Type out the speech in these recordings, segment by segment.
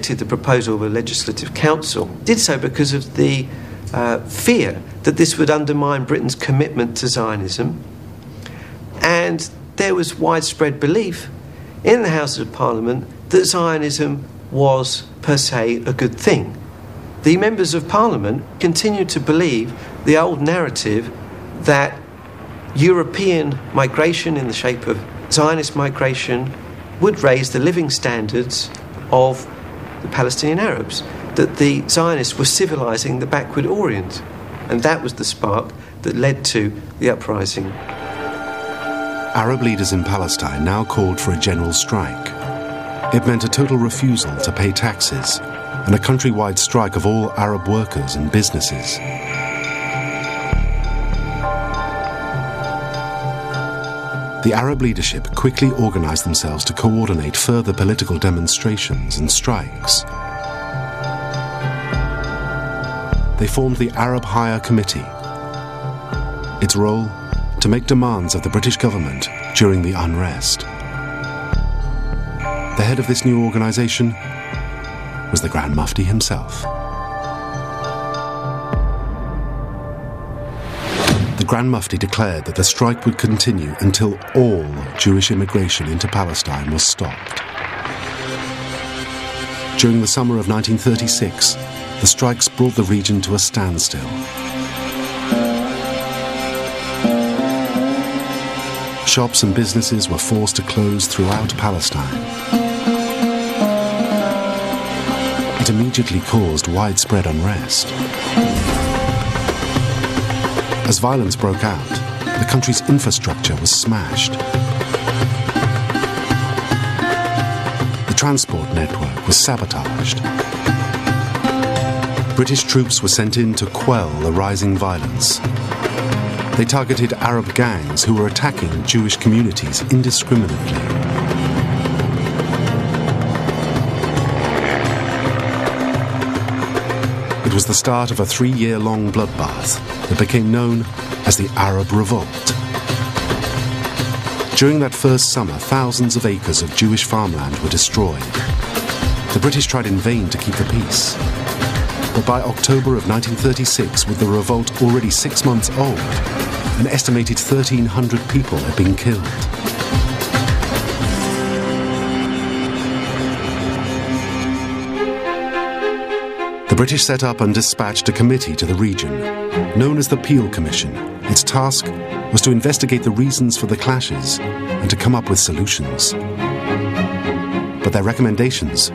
The proposal of a legislative council did so because of the fear that this would undermine Britain's commitment to Zionism, and there was widespread belief in the Houses of Parliament that Zionism was per se a good thing. The members of Parliament continued to believe the old narrative that European migration in the shape of Zionist migration would raise the living standards of the Palestinian Arabs, that the Zionists were civilising the backward Orient. And that was the spark that led to the uprising. Arab leaders in Palestine now called for a general strike. It meant a total refusal to pay taxes and a countrywide strike of all Arab workers and businesses. The Arab leadership quickly organised themselves to coordinate further political demonstrations and strikes. They formed the Arab Higher Committee. Its role, to make demands of the British government during the unrest. The head of this new organisation was the Grand Mufti himself. The Grand Mufti declared that the strike would continue until all Jewish immigration into Palestine was stopped. During the summer of 1936, the strikes brought the region to a standstill. Shops and businesses were forced to close throughout Palestine. It immediately caused widespread unrest. As violence broke out, the country's infrastructure was smashed. The transport network was sabotaged. British troops were sent in to quell the rising violence. They targeted Arab gangs who were attacking Jewish communities indiscriminately. It was the start of a 3-year-long bloodbath that became known as the Arab Revolt. During that first summer, thousands of acres of Jewish farmland were destroyed. The British tried in vain to keep the peace. But by October of 1936, with the revolt already 6 months old, an estimated 1,300 people had been killed. The British set up and dispatched a committee to the region, known as the Peel Commission. Its task was to investigate the reasons for the clashes and to come up with solutions. But their recommendations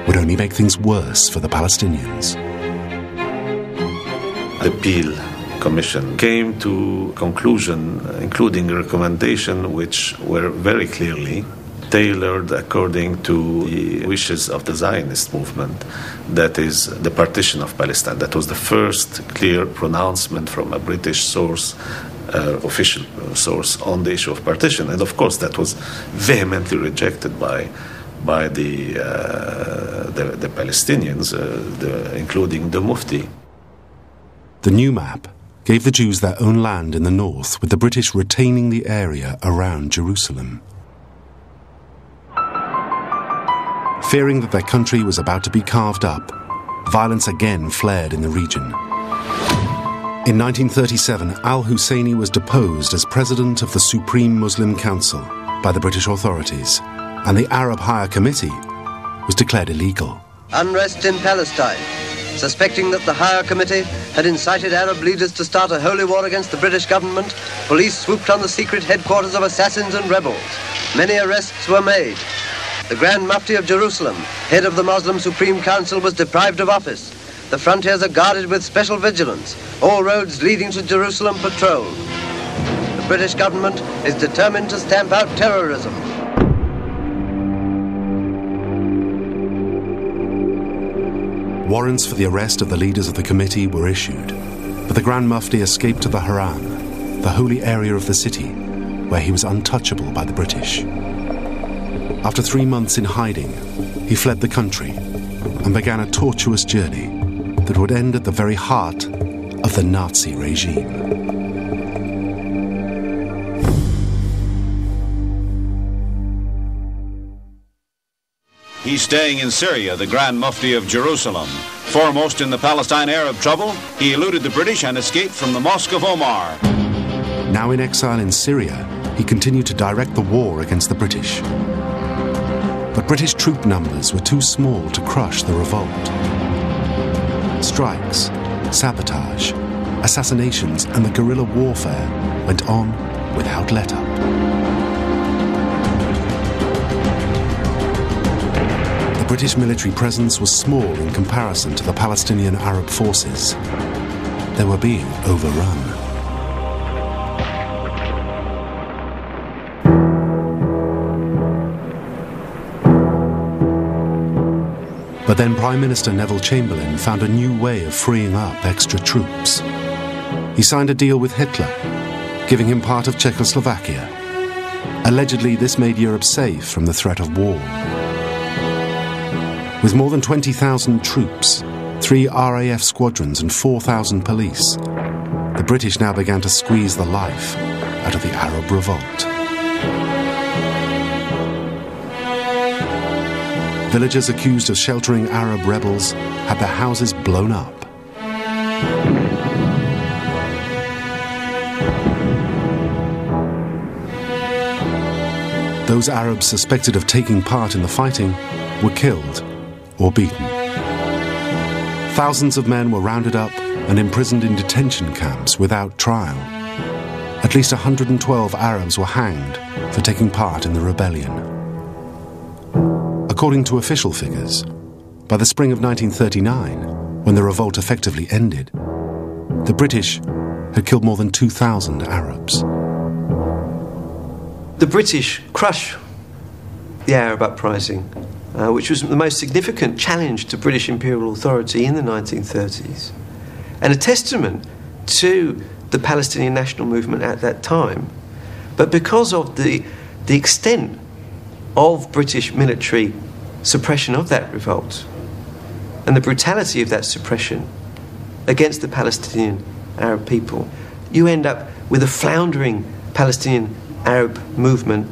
would only make things worse for the Palestinians. The Peel Commission came to conclusion, including a recommendation which were very clearly tailored according to the wishes of the Zionist movement, that is the partition of Palestine. That was the first clear pronouncement from a British source, official source, on the issue of partition. And of course that was vehemently rejected by the Palestinians, including the Mufti. The new map gave the Jews their own land in the north, with the British retaining the area around Jerusalem. Fearing that their country was about to be carved up, violence again flared in the region. In 1937, Al-Husseini was deposed as president of the Supreme Muslim Council by the British authorities, and the Arab Higher Committee was declared illegal. Unrest in Palestine. Suspecting that the Higher Committee had incited Arab leaders to start a holy war against the British government, police swooped on the secret headquarters of assassins and rebels. Many arrests were made. The Grand Mufti of Jerusalem, head of the Muslim Supreme Council, was deprived of office. The frontiers are guarded with special vigilance. All roads leading to Jerusalem patrolled. The British government is determined to stamp out terrorism. Warrants for the arrest of the leaders of the committee were issued, but the Grand Mufti escaped to the Haram, the holy area of the city, where he was untouchable by the British. After 3 months in hiding, he fled the country and began a tortuous journey that would end at the very heart of the Nazi regime. he's staying in Syria, the Grand Mufti of Jerusalem. Foremost in the Palestine-Arab trouble, he eluded the British and escaped from the Mosque of Omar. Now in exile in Syria, he continued to direct the war against the British. But British troop numbers were too small to crush the revolt. Strikes, sabotage, assassinations, and the guerrilla warfare went on without let-up. The British military presence was small in comparison to the Palestinian Arab forces. They were being overrun. But then Prime Minister Neville Chamberlain found a new way of freeing up extra troops. He signed a deal with Hitler, giving him part of Czechoslovakia. Allegedly, this made Europe safe from the threat of war. With more than 20,000 troops, 3 RAF squadrons and 4,000 police, the British now began to squeeze the life out of the Arab revolt. Villagers accused of sheltering Arab rebels had their houses blown up. Those Arabs suspected of taking part in the fighting were killed or beaten. Thousands of men were rounded up and imprisoned in detention camps without trial. At least 112 Arabs were hanged for taking part in the rebellion. According to official figures, by the spring of 1939, when the revolt effectively ended, the British had killed more than 2,000 Arabs. The British crushed the Arab uprising, which was the most significant challenge to British imperial authority in the 1930s, and a testament to the Palestinian national movement at that time. But because of the extent of British military suppression of that revolt and the brutality of that suppression against the Palestinian Arab people, you end up with a floundering Palestinian Arab movement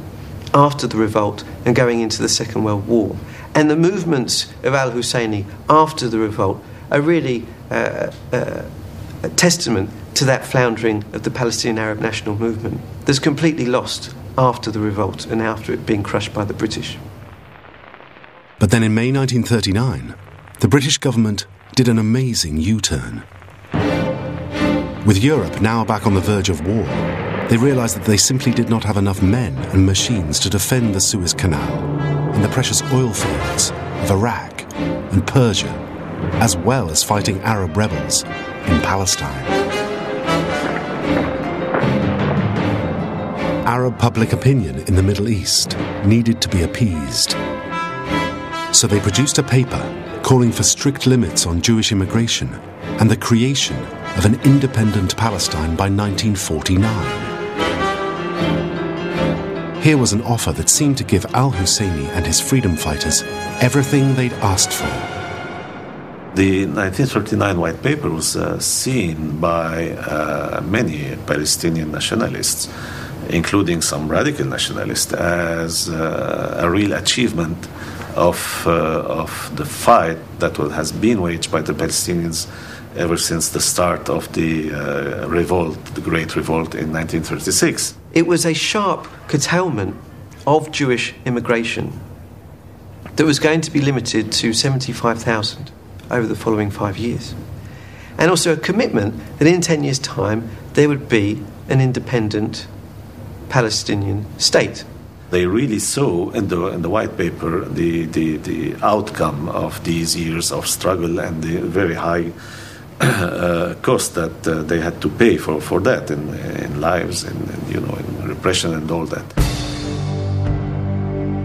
after the revolt and going into the Second World War. And the movements of Al-Husseini after the revolt are really a testament to that floundering of the Palestinian Arab national movement that's completely lost after the revolt and after it being crushed by the British. But then in May 1939, the British government did an amazing U-turn. With Europe now back on the verge of war, they realized that they simply did not have enough men and machines to defend the Suez Canal and the precious oil fields of Iraq and Persia, as well as fighting Arab rebels in Palestine. Arab public opinion in the Middle East needed to be appeased. So they produced a paper calling for strict limits on Jewish immigration and the creation of an independent Palestine by 1949. Here was an offer that seemed to give Al-Husseini and his freedom fighters everything they'd asked for. The 1939 White Paper was seen by many Palestinian nationalists, including some radical nationalists, as a real achievement of the fight that has been waged by the Palestinians ever since the start of the revolt, the Great Revolt in 1936. It was a sharp curtailment of Jewish immigration that was going to be limited to 75,000 over the following 5 years. And also a commitment that in 10 years' time there would be an independent Palestinian state. They really saw in the White Paper the outcome of these years of struggle and the very high cost that they had to pay for that in lives and in repression and all that.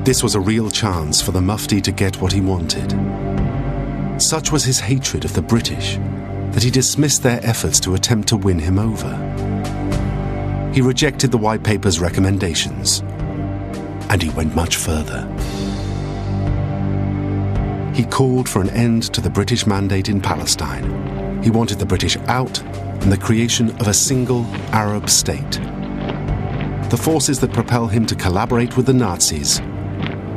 This was a real chance for the Mufti to get what he wanted. Such was his hatred of the British that he dismissed their efforts to attempt to win him over. He rejected the White Paper's recommendations, and he went much further. He called for an end to the British mandate in Palestine. He wanted the British out and the creation of a single Arab state. The forces that propel him to collaborate with the Nazis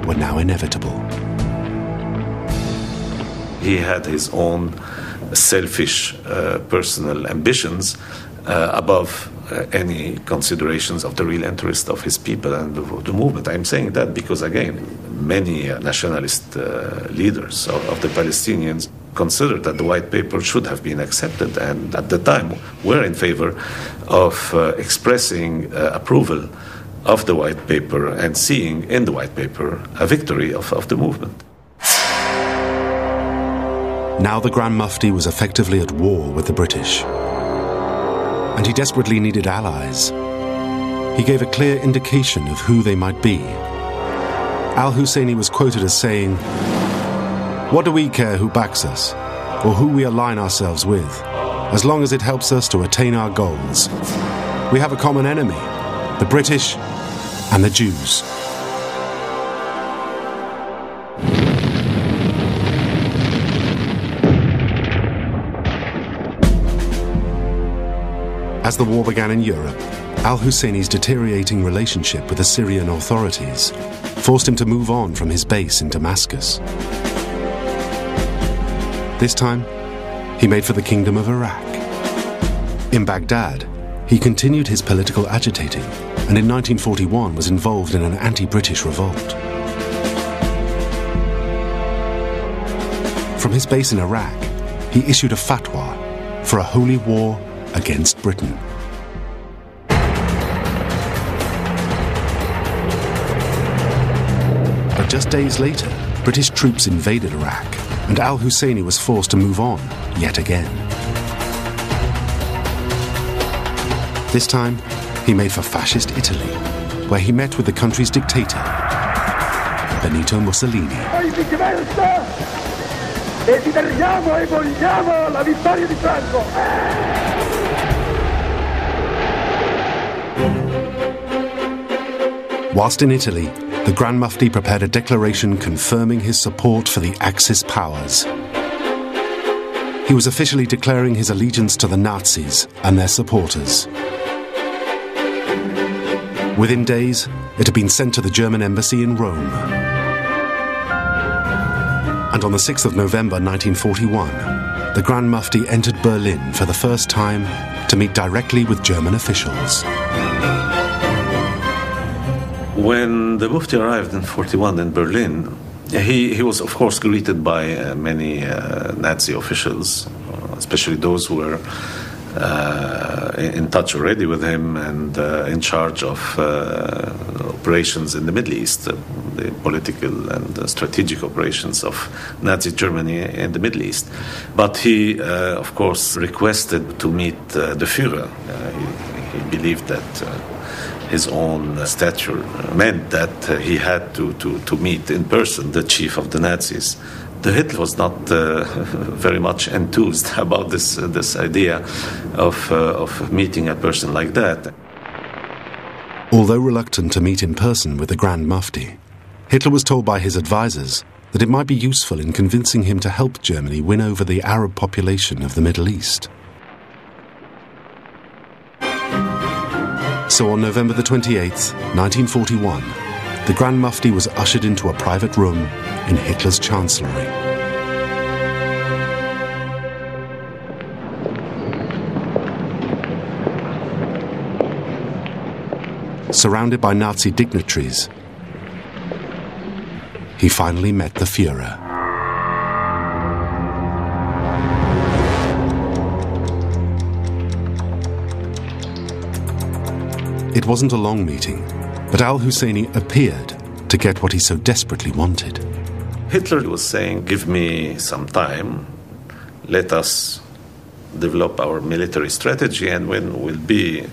were now inevitable. He had his own selfish personal ambitions above any considerations of the real interest of his people and the movement. I'm saying that because, again, many nationalist leaders of the Palestinians considered that the white paper should have been accepted, and at the time were in favor of expressing approval of the white paper and seeing in the white paper a victory of the movement. Now the Grand Mufti was effectively at war with the British, and he desperately needed allies. He gave a clear indication of who they might be. Al-Husseini was quoted as saying, "What do we care who backs us, or who we align ourselves with, as long as it helps us to attain our goals? We have a common enemy, the British and the Jews." As the war began in Europe, Al-Husseini's deteriorating relationship with the Syrian authorities forced him to move on from his base in Damascus. This time, he made for the Kingdom of Iraq. In Baghdad, he continued his political agitating, and in 1941 was involved in an anti-British revolt. From his base in Iraq, he issued a fatwa for a holy war against Britain. But just days later, British troops invaded Iraq, and Al-Husseini was forced to move on yet again. This time, he made for fascist Italy, where he met with the country's dictator, Benito Mussolini. Desideriamo e vogliamo la vittoria di Franco. Whilst in Italy, the Grand Mufti prepared a declaration confirming his support for the Axis powers. He was officially declaring his allegiance to the Nazis and their supporters. Within days, it had been sent to the German embassy in Rome. And on the 6th of November 1941, the Grand Mufti entered Berlin for the first time to meet directly with German officials. When the Mufti arrived in 1941 in Berlin, he was, of course, greeted by many Nazi officials, especially those who were in touch already with him and in charge of operations in the Middle East, the political and strategic operations of Nazi Germany in the Middle East. But he, of course, requested to meet the Führer. He believed that his own stature meant that he had to meet in person the chief of the Nazis. The Hitler was not very much enthused about this idea of meeting a person like that. Although reluctant to meet in person with the Grand Mufti, Hitler was told by his advisors that it might be useful in convincing him to help Germany win over the Arab population of the Middle East. So on November the 28th, 1941, the Grand Mufti was ushered into a private room in Hitler's chancellery. Surrounded by Nazi dignitaries, he finally met the Führer. It wasn't a long meeting, but Al-Husseini appeared to get what he so desperately wanted. Hitler was saying, give me some time, let us develop our military strategy, and when we'll be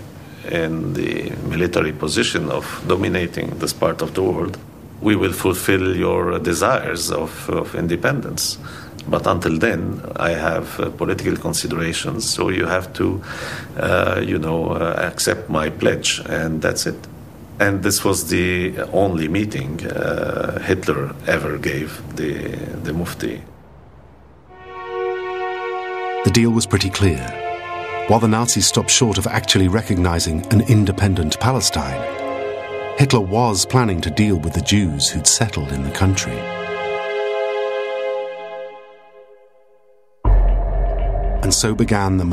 in the military position of dominating this part of the world, we will fulfill your desires of independence. But until then, I have political considerations, so you have to, accept my pledge, and that's it. And this was the only meeting Hitler ever gave the Mufti. The deal was pretty clear. While the Nazis stopped short of actually recognizing an independent Palestine, Hitler was planning to deal with the Jews who'd settled in the country. And so began the